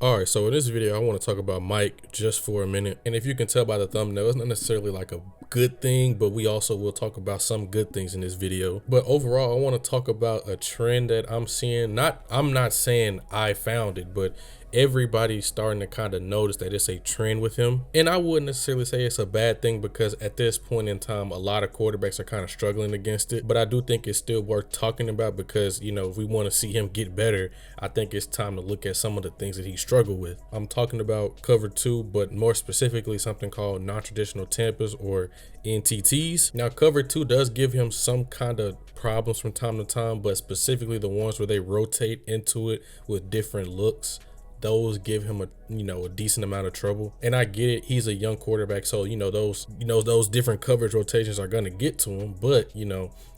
Alright, so in this video, I want to talk about Mike just for a minute. And if you can tell by the thumbnail, it's not necessarily like a good thing, but we also will talk about some good things in this video. But overall, I want to talk about a trend that I'm seeing. I'm not saying I found it, but everybody's starting to kind of notice that it's a trend with him. And I wouldn't necessarily say it's a bad thing because at this point in time, a lot of quarterbacks are kind of struggling against it. But I do think it's still worth talking about because, you know, if we want to see him get better, I think it's time to look at some of the things that he struggled with. I'm talking about cover two, but more specifically something called non-traditional Tampas or NTTs. Now, cover two does give him some kind of problems from time to time, but specifically the ones where they rotate into it with different looks, those give him a decent amount of trouble. And I get it, he's a young quarterback, so those different coverage rotations are going to get to him. But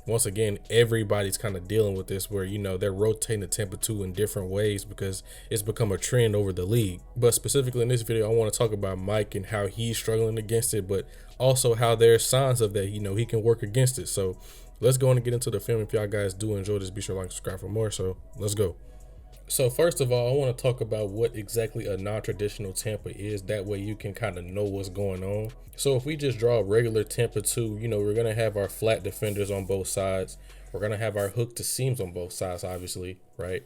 once again, everybody's kind of dealing with this where they're rotating the Tampa 2 in different ways because it's become a trend over the league. But specifically in this video, I want to talk about Mike and how he's struggling against it, but also how there's signs of that he can work against it. So let's go on and get into the film. If y'all guys do enjoy this, be sure to like and subscribe for more. So let's go. So first of all, I want to talk about what exactly a non-traditional Tampa is. That way you can kind of know what's going on. So if we just draw a regular Tampa 2, we're going to have our flat defenders on both sides. We're going to have our hook to seams on both sides, obviously, right?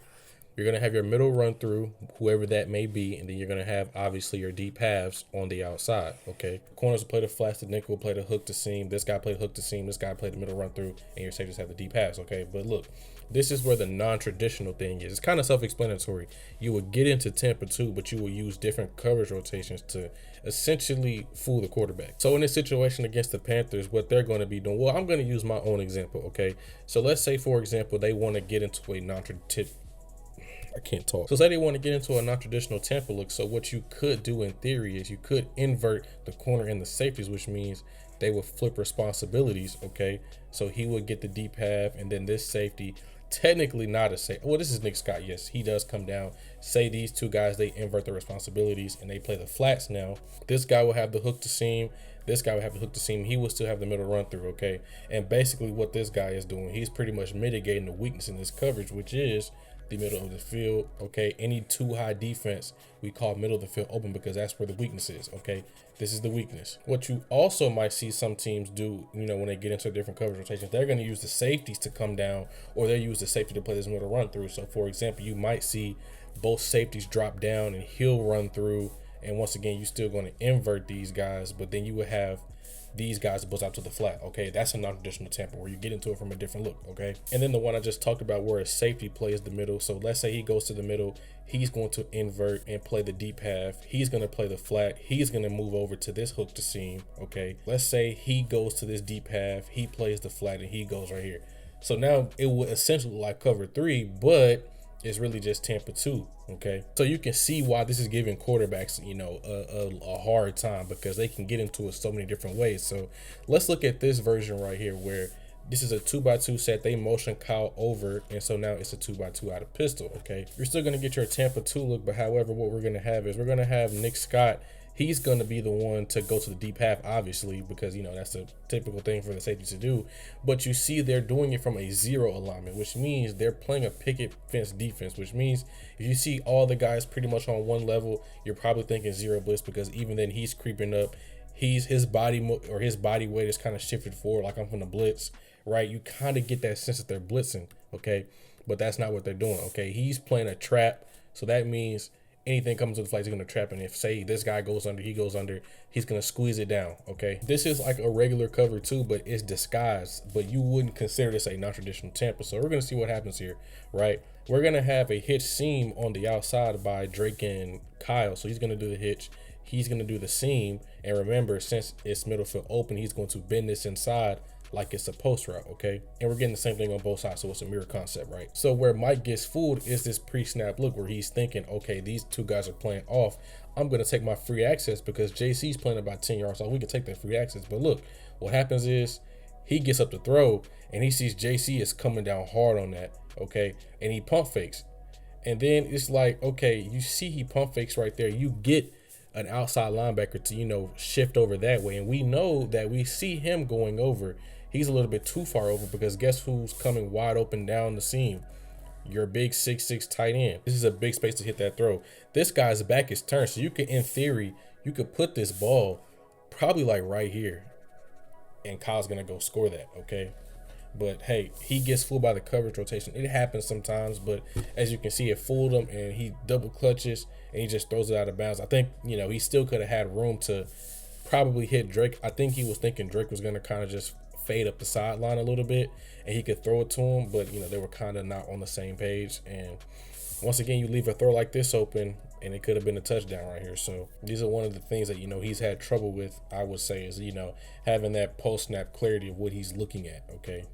You're going to have your middle run through, whoever that may be, and then you're going to have, obviously, your deep halves on the outside, okay? Corners will play the flats, the nickel will play the hook to seam, this guy played the hook to seam, this guy played the middle run through, and your safeties have the deep halves, okay? But look, this is where the non-traditional thing is. It's kind of self-explanatory. You would get into Tampa 2, but you will use different coverage rotations to essentially fool the quarterback. So in this situation against the Panthers, what they're going to be doing, well, I'm going to use my own example, okay? So let's say, for example, they want to get into a non-traditional, I can't talk. So say they want to get into a non-traditional Tampa look. So what you could do in theory is you could invert the corner and the safeties, which means they would flip responsibilities, okay? So he would get the deep half, and then this safety, technically not a safe. Well, this is Nick Scott. Yes, he does come down. Say these two guys, they invert their responsibilities and they play the flats now. This guy will have the hook to seam. This guy would have the hook to seam. He will still have the middle run through, okay? And basically what this guy is doing, he's pretty much mitigating the weakness in this coverage, which is the middle of the field, okay? Any too high defense, we call middle of the field open because that's where the weakness is, okay? This is the weakness. What you also might see some teams do, when they get into different coverage rotations, they're going to use the safeties to come down, or they use the safety to play this middle run through. So, for example, you might see both safeties drop down and he'll run through, and once again, you're still going to invert these guys, but then you would have these guys buzz out to the flat, okay? That's a non-traditional Tampa where you get into it from a different look, okay? And then the one I just talked about where a safety plays the middle. So let's say he goes to the middle, he's going to invert and play the deep half. He's going to play the flat. He's going to move over to this hook to seam, okay? Let's say he goes to this deep half, he plays the flat, and he goes right here. So now it would essentially look like cover 3, but it's really just Tampa 2, okay? So you can see why this is giving quarterbacks, a hard time because they can get into it so many different ways. So let's look at this version right here where this is a 2x2 set. They motion Kyle over, and so now it's a 2x2 out of pistol, okay? You're still going to get your Tampa 2 look, but however, what we're going to have is we're going to have Nick Scott. He's going to be the one to go to the deep half, obviously, because, that's a typical thing for the safety to do. But you see they're doing it from a zero alignment, which means they're playing a picket fence defense, which means if you see all the guys pretty much on one level, you're probably thinking zero blitz because even then he's creeping up. His body weight is kind of shifted forward like I'm from the blitz, right? You kind of get that sense that they're blitzing, okay? But that's not what they're doing, okay? He's playing a trap, so that means anything comes to the flight, he's going to trap. And if, say, this guy goes under, he goes under, he's going to squeeze it down, okay? This is like a regular cover too, but it's disguised. But you wouldn't consider this a non-traditional Tampa. So we're going to see what happens here, right? We're going to have a hitch seam on the outside by Drake and Kyle. So he's going to do the hitch. He's going to do the seam. And remember, since it's middle field open, he's going to bend this inside like it's a post route, okay? And we're getting the same thing on both sides, so it's a mirror concept, right? So where Mike gets fooled is this pre-snap look where he's thinking, okay, these two guys are playing off. I'm going to take my free access because JC's playing about 10 yards off. We can take that free access. But look, what happens is he gets up to throw, and he sees JC is coming down hard on that, okay? And he pump fakes. And then it's like, okay, you see he pump fakes right there. You get an outside linebacker to, shift over that way. And we know that we see him going over. He's a little bit too far over because guess who's coming wide open down the seam? your big 6'6" tight end. This is a big space to hit that throw. This guy's back is turned, so you could, in theory, you could put this ball probably like right here, and Kyle's gonna go score that, okay? But hey, he gets fooled by the coverage rotation. It happens sometimes, but as you can see, it fooled him, and he double clutches, and he just throws it out of bounds. I think, you know, he still could have had room to probably hit Drake. I think he was thinking Drake was gonna kind of just fade up the sideline a little bit, and he could throw it to him, but, you know, they were kind of not on the same page. And once again, you leave a throw like this open, and it could have been a touchdown right here. So these are one of the things that, you know, he's had trouble with, I would say, is, you know, having that post-snap clarity of what he's looking at, okay?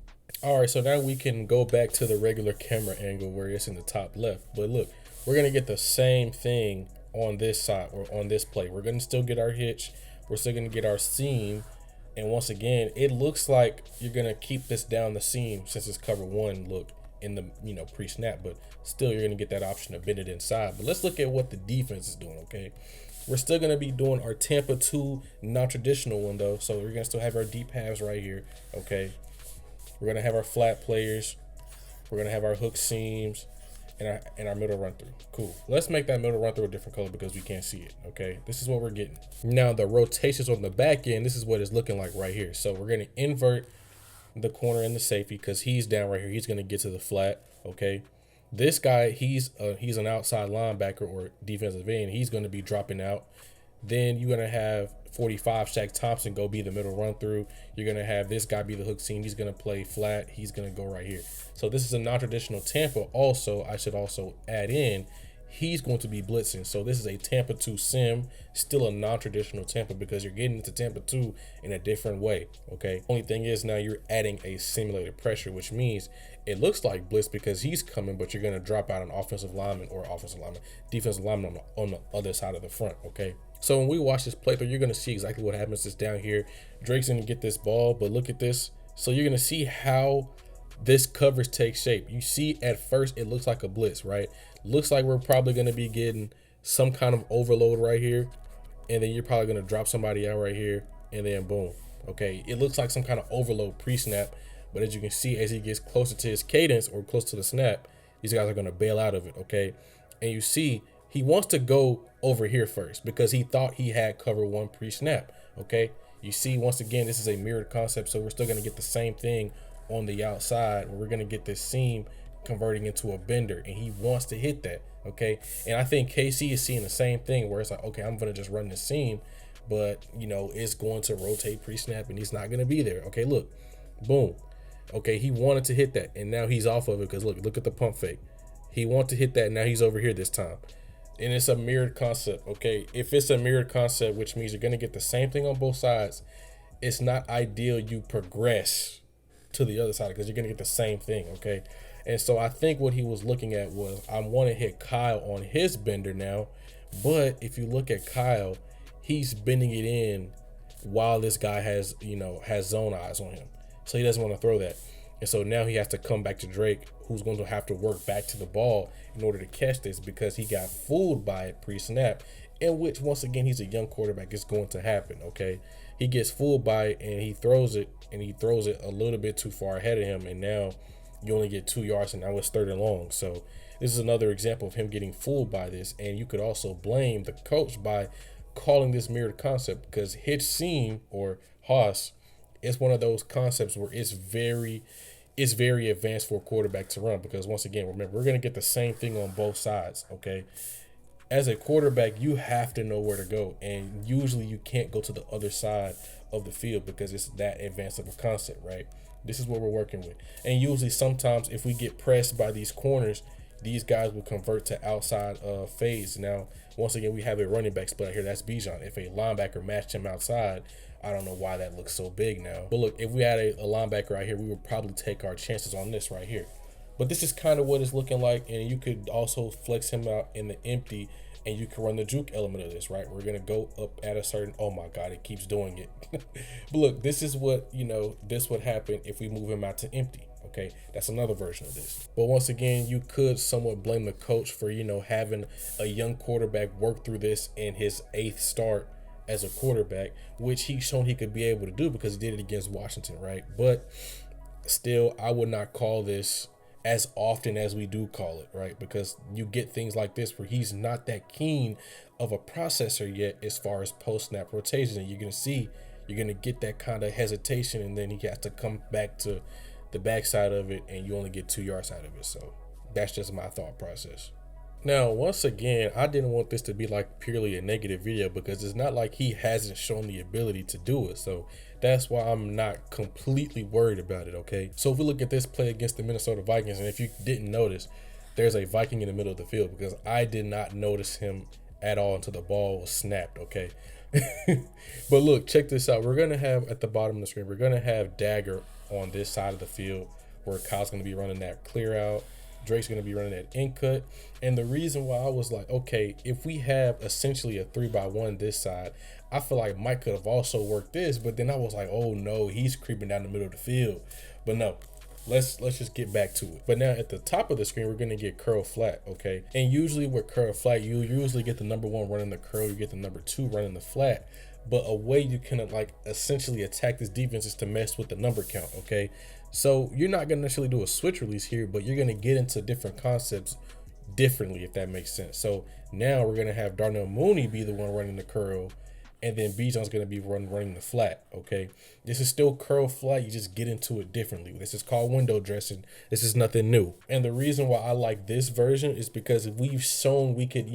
All right, so now we can go back to the regular camera angle where it's in the top left. But look, we're going to get the same thing on this side, or on this play. We're going to still get our hitch. We're still going to get our seam. And once again, it looks like you're going to keep this down the seam since it's cover one look in the, you know, pre-snap. But still, you're going to get that option to bend it inside. But let's look at what the defense is doing, okay? We're still going to be doing our Tampa 2 non-traditional one, though. So we're going to still have our deep halves right here, okay? We're going to have our flat players. We're going to have our hook seams and our middle run through. Cool. Let's make that middle run through a different color because we can't see it, okay? This is what we're getting. Now, the rotations on the back end, this is what it's looking like right here. So we're going to invert the corner and the safety because he's down right here. He's going to get to the flat, okay? This guy, he's an outside linebacker or defensive end. He's going to be dropping out. Then you're going to have 45 Shaq Thompson go be the middle run through. You're going to have this guy be the hook seam. He's going to play flat. He's going to go right here. So this is a non-traditional Tampa. Also, I should also add in, he's going to be blitzing. So this is a Tampa 2 sim, still a non-traditional Tampa because you're getting into Tampa 2 in a different way, okay? Only thing is now you're adding a simulated pressure, which means it looks like blitz because he's coming, but you're going to drop out an defensive lineman on the other side of the front, okay? So when we watch this playthrough, you're going to see exactly what happens. Is down here, Drake's going to get this ball, but look at this. So you're going to see how this coverage takes shape. You see at first it looks like a blitz, right? Looks like we're probably going to be getting some kind of overload right here, and then you're probably going to drop somebody out right here, and then boom. Okay, it looks like some kind of overload pre-snap, but as you can see, as he gets closer to his cadence or close to the snap, these guys are going to bail out of it, okay? And you see he wants to go over here first because he thought he had cover one pre-snap, okay? You see, once again, this is a mirrored concept, so we're still going to get the same thing on the outside where we're going to get this seam converting into a bender, and he wants to hit that, okay? And I think KC is seeing the same thing where it's like, okay, I'm going to just run the seam, but, you know, it's going to rotate pre-snap, and he's not going to be there, okay? Look, boom. Okay, he wanted to hit that, and now he's off of it because look at the pump fake. He wanted to hit that, and now he's over here this time. And it's a mirrored concept, okay? If it's a mirrored concept, which means you're going to get the same thing on both sides, it's not ideal you progress to the other side because you're going to get the same thing, okay? And so I think what he was looking at was, I want to hit Kyle on his bender now, but if you look at Kyle, he's bending it in while this guy has zone eyes on him. So he doesn't want to throw that. And so now he has to come back to Drake, who's going to have to work back to the ball in order to catch this because he got fooled by it pre-snap, in which, once again, he's a young quarterback. It's going to happen, okay? He gets fooled by it, and he throws it a little bit too far ahead of him, and now you only get 2 yards, and now it's 3rd and long. So this is another example of him getting fooled by this, and you could also blame the coach by calling this mirrored concept because hitch seam or Haas is one of those concepts where it's very advanced for a quarterback to run because, once again, remember, we're going to get the same thing on both sides, okay? As a quarterback, you have to know where to go, and usually you can't go to the other side of the field because it's that advanced of a concept, right? This is what we're working with. And usually sometimes if we get pressed by these corners, these guys will convert to outside phase. Now, once again, we have a running back split here. That's Bijan. If a linebacker matched him outside, I don't know why that looks so big now. But look, if we had a linebacker right here, we would probably take our chances on this right here. But this is kind of what it's looking like, and you could also flex him out in the empty, and you can run the juke element of this, right? We're going to go up at a certain, oh my God, it keeps doing it. But look, this is what, this would happen if we move him out to empty, okay? That's another version of this. But once again, you could somewhat blame the coach for, having a young quarterback work through this in his 8th start as a quarterback, which he's shown he could be able to do because he did it against Washington, right? But still, I would not call this as often as we do call it, right? Because you get things like this where he's not that keen of a processor yet as far as post snap rotation. And you're gonna get that kind of hesitation, and then he has to come back to the backside of it, and you only get 2 yards out of it. So that's just my thought process. Now, once again, I didn't want this to be like purely a negative video, because it's not like he hasn't shown the ability to do it. So that's why I'm not completely worried about it, okay? So if we look at this play against the Minnesota Vikings, and if you didn't notice, there's a Viking in the middle of the field, because I did not notice him at all until the ball was snapped, okay? But look, check this out. We're going to have at the bottom of the screen, we're going to have Dagger on this side of the field, where Kyle's going to be running that clear out. Drake's going to be running that in cut. And the reason why I was like, okay, if we have essentially a 3-by-1 this side, I feel like Mike could have also worked this, but then I was like, oh no, he's creeping down the middle of the field. But no, let's just get back to it. But now at the top of the screen, we're going to get curl flat, okay? And usually with curl flat, you usually get the number 1 running the curl, you get the number 2 running the flat. But a way you can like essentially attack this defense is to mess with the number count, okay? So you're not going to necessarily do a switch release here, but you're going to get into different concepts differently, if that makes sense. So now we're going to have Darnell Mooney be the one running the curl, and then Bijan's going to be running the flat, okay? This is still curl flat. You just get into it differently. This is called window dressing. This is nothing new. And the reason why I like this version is because we've shown we could,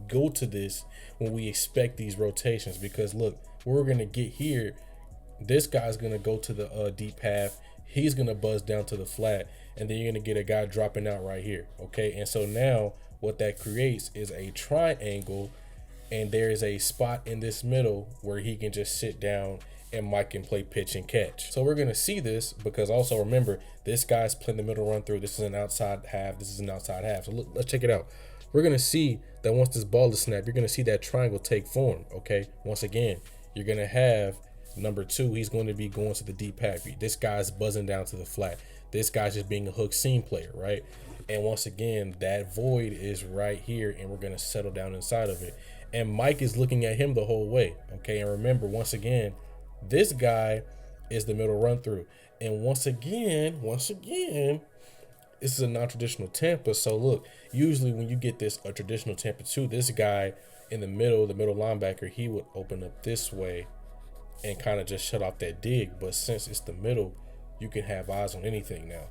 go to this when we expect these rotations. Because look, we're going to get here. This guy's going to go to the deep half. He's going to buzz down to the flat. And then you're going to get a guy dropping out right here, okay? And so now what that creates is a triangle, and there is a spot in this middle where he can just sit down and Mike can play pitch and catch. So we're going to see this, because also remember, this guy's playing the middle run through. This is an outside half. This is an outside half. So look, let's check it out. We're going to see that once this ball is snapped, you're going to see that triangle take form, okay? Once again, you're going to have number 2. He's going to be going to the deep half. This guy's buzzing down to the flat. This guy's just being a hook seam player, right? And once again, that void is right here, and we're going to settle down inside of it. And Mike is looking at him the whole way, okay? And remember, once again, this guy is the middle run through. And once again, this is a non-traditional Tampa. So look, usually when you get this, a traditional Tampa 2, this guy in the middle linebacker, he would open up this way and kind of just shut off that dig. But since it's the middle, you can have eyes on anything now.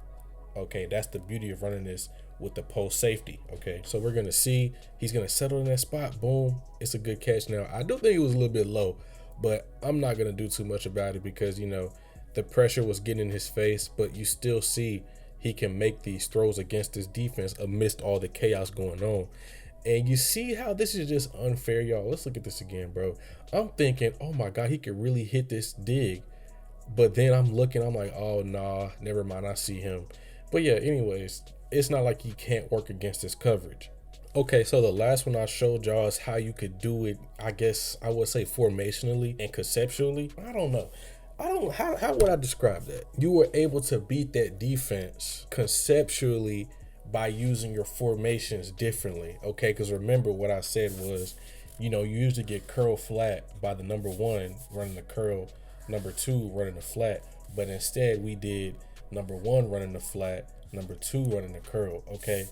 Okay, that's the beauty of running this with the post safety. Okay, so we're gonna see he's gonna settle in that spot. Boom, it's a good catch. Now I do think it was a little bit low, but I'm not gonna do too much about it, because the pressure was getting in his face. But you still see he can make these throws against this defense amidst all the chaos going on. And you see how this is just unfair, y'all. Let's look at this again, bro. I'm thinking, oh my God, he could really hit this dig. But then I'm looking, I'm like, oh nah, never mind, I see him. But yeah, anyways, it's not like you can't work against this coverage. Okay, so the last one I showed y'all is how you could do it, I guess I would say formationally and conceptually. I don't know. How would I describe that? You were able to beat that defense conceptually by using your formations differently, okay? Because remember what I said was, you usually get curl flat by the number 1 running the curl, number 2 running the flat, but instead we did number 1 running the flat, number 2 running the curl, okay?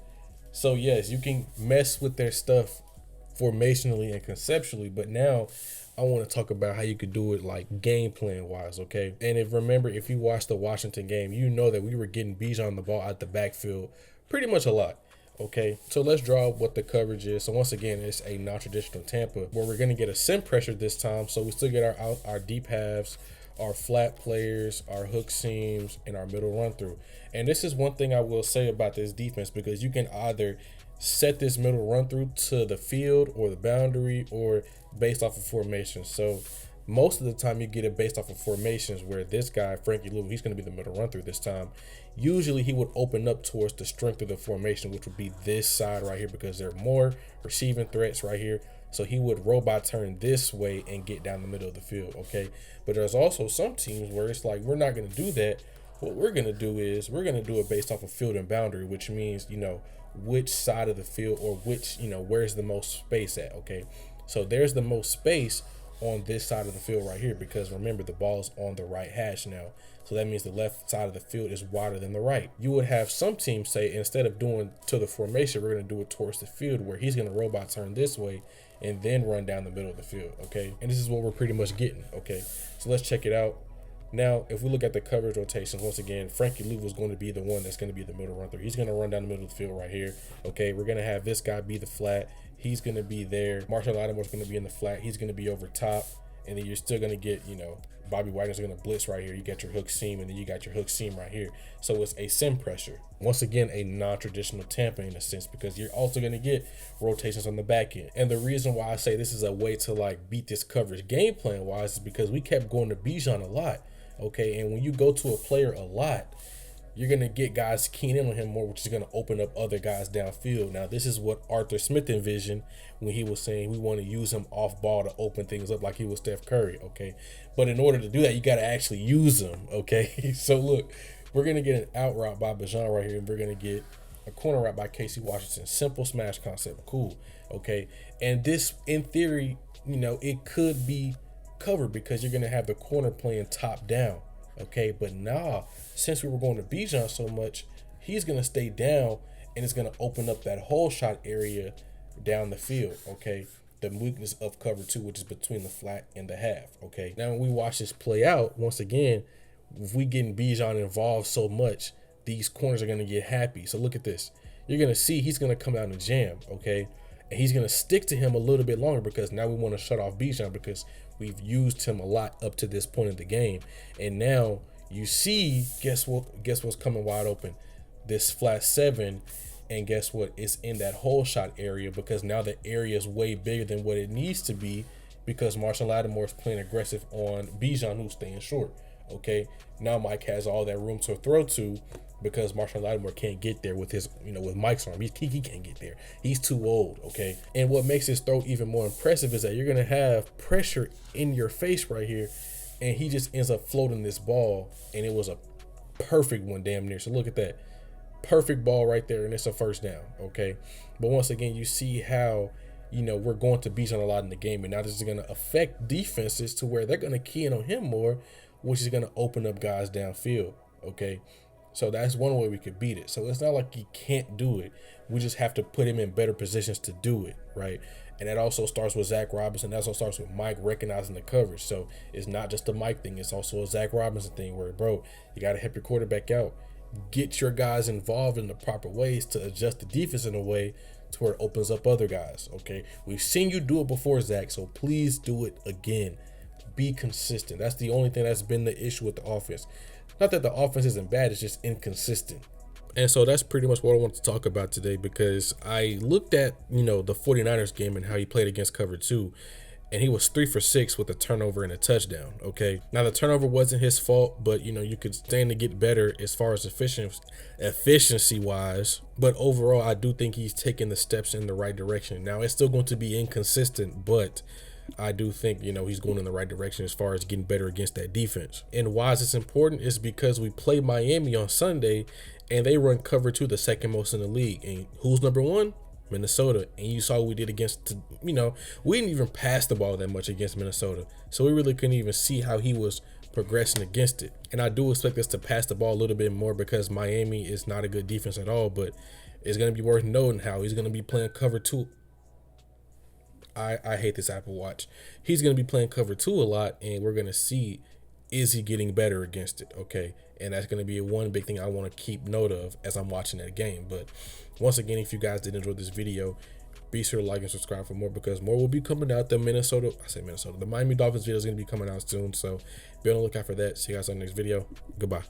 So yes, you can mess with their stuff formationally and conceptually, but now I want to talk about how you could do it like game plan wise, okay? And if you watched the Washington game, you know that we were getting Bijan the ball out the backfield pretty much a lot, okay? So let's draw what the coverage is. So once again, it's a non-traditional Tampa where we're going to get a sim pressure this time. So we still get our deep halves, our flat players, our hook seams, and our middle run through. And this is one thing I will say about this defense, because you can either set this middle run through to the field or the boundary, or based off of formation. So most of the time you get it based off of formations, where this guy, Frankie Lou, he's going to be the middle run through this time. Usually he would open up towards the strength of the formation, which would be this side right here, because there are more receiving threats right here. So he would robot turn this way and get down the middle of the field, okay? But there's also some teams where it's like, we're not going to do that. What we're going to do is we're going to do it based off of field and boundary, which means, which side of the field, or which, where's the most space at, okay? So there's the most space on this side of the field right here, because remember, the ball's on the right hash now. So that means the left side of the field is wider than the right. You would have some teams say, instead of doing to the formation, we're going to do it towards the field, where he's going to robot turn this way and then run down the middle of the field, okay? And this is what we're pretty much getting, okay? So let's check it out. Now, if we look at the coverage rotations, once again, Frankie Lou is going to be the one that's going to be the middle run through. He's going to run down the middle of the field right here, okay? We're going to have this guy be the flat. He's going to be there. Marshall Lattimore's going to be in the flat. He's going to be over top. And then you're still going to get, you know, Bobby Wagner's going to blitz right here. You got your hook seam, and then you got your hook seam right here. So it's a sim pressure. Once again, a non-traditional Tampa in a sense, because you're also going to get rotations on the back end. And the reason why I say this is a way to like beat this coverage game plan wise is because we kept going to Bijan a lot. Okay, and when you go to a player a lot, you're going to get guys keying in on him more, which is going to open up other guys downfield. Now, this is what Arthur Smith envisioned when he was saying we want to use him off ball to open things up like he was Steph Curry, okay? But in order to do that, you got to actually use him, okay? So, look, we're going to get an out route by Bijan right here, and we're going to get a corner route by Casey Washington. Simple smash concept, cool, okay? And this, in theory, you know, it could be covered because you're going to have the corner playing top down. Okay, but nah, since we were going to Bijan so much, he's going to stay down, and it's going to open up that whole shot area down the field, okay? The weakness of cover 2, which is between the flat and the half, okay? Now, when we watch this play out, once again, if we getting Bijan involved so much, these corners are going to get happy. So look at this. You're going to see he's going to come out and jam, okay? And he's going to stick to him a little bit longer because now we want to shut off Bijan because we've used him a lot up to this point in the game. And now you see, guess what's coming wide open? This flat 7, and guess what? It's in that whole shot area because now the area is way bigger than what it needs to be because Marshall Lattimore is playing aggressive on Bijan, who's staying short. Okay, now Mike has all that room to throw to because Marshall Lattimore can't get there with his, you know, with Mike's arm. He can't get there. He's too old, okay? And what makes his throw even more impressive is that you're going to have pressure in your face right here, and he just ends up floating this ball, and it was a perfect one damn near. So look at that. Perfect ball right there, and it's a first down, okay? But once again, you see how, you know, we're going to Bijan a lot in the game, and now this is going to affect defenses to where they're going to key in on him more, which is going to open up guys downfield, okay? So that's one way we could beat it. So it's not like he can't do it. We just have to put him in better positions to do it, right? And that also starts with Zach Robinson. That also starts with Mike recognizing the coverage. So it's not just a Mike thing. It's also a Zach Robinson thing where, bro, you got to help your quarterback out. Get your guys involved in the proper ways to adjust the defense in a way to where it opens up other guys, okay? We've seen you do it before, Zach, so please do it again. Be consistent. That's the only thing that's been the issue with the offense. Not that the offense isn't bad, it's just inconsistent. And so that's pretty much what I want to talk about today because I looked at, you know, the 49ers game and how he played against cover 2, and he was 3 for 6 with a turnover and a touchdown, okay? Now, the turnover wasn't his fault, but, you know, you could stand to get better as far as efficiency-wise. But overall, I do think he's taking the steps in the right direction. Now, it's still going to be inconsistent, but I do think, you know, he's going in the right direction as far as getting better against that defense. And why is this important? Is because we play Miami on Sunday, and they run cover 2 the second most in the league. And who's number 1? Minnesota. And you saw what we did against, you know, we didn't even pass the ball that much against Minnesota. So we really couldn't even see how he was progressing against it. And I do expect us to pass the ball a little bit more because Miami is not a good defense at all, but it's going to be worth noting how he's going to be playing cover 2. I hate this Apple Watch. He's going to be playing cover 2 a lot, and we're going to see, is he getting better against it, okay? And that's going to be one big thing I want to keep note of as I'm watching that game. But once again, if you guys did enjoy this video, be sure to like and subscribe for more because more will be coming out. The Miami Dolphins video is going to be coming out soon, so be on the lookout for that. See you guys on the next video. Goodbye.